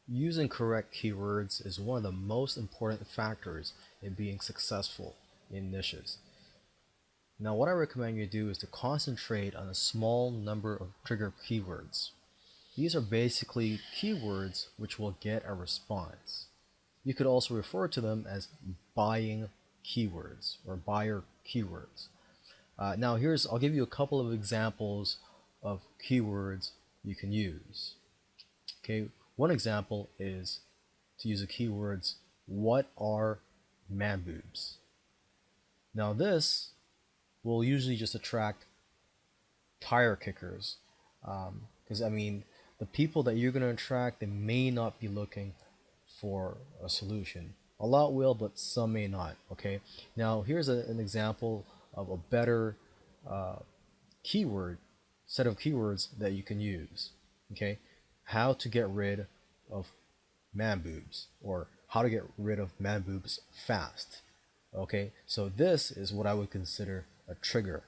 Using correct keywords is one of the most important factors in being successful in niches. Now, what I recommend you do is to concentrate on a small number of trigger keywords. These are basically keywords which will get a response. You could also refer to them as buying keywords or buyer keywords. Now, I'll give you a couple of examples of keywords you can use. Okay, one example is to use the keywords, what are man boobs? Now, this will usually just attract tire kickers. Because, the people that you're going to attract, they may not be looking for a solution. A lot will, but some may not. Okay, now here's an example of a better uh, keyword set of keywords that you can use. Okay, how to get rid of man boobs, or how to get rid of man boobs fast. Okay, so this is what I would consider a trigger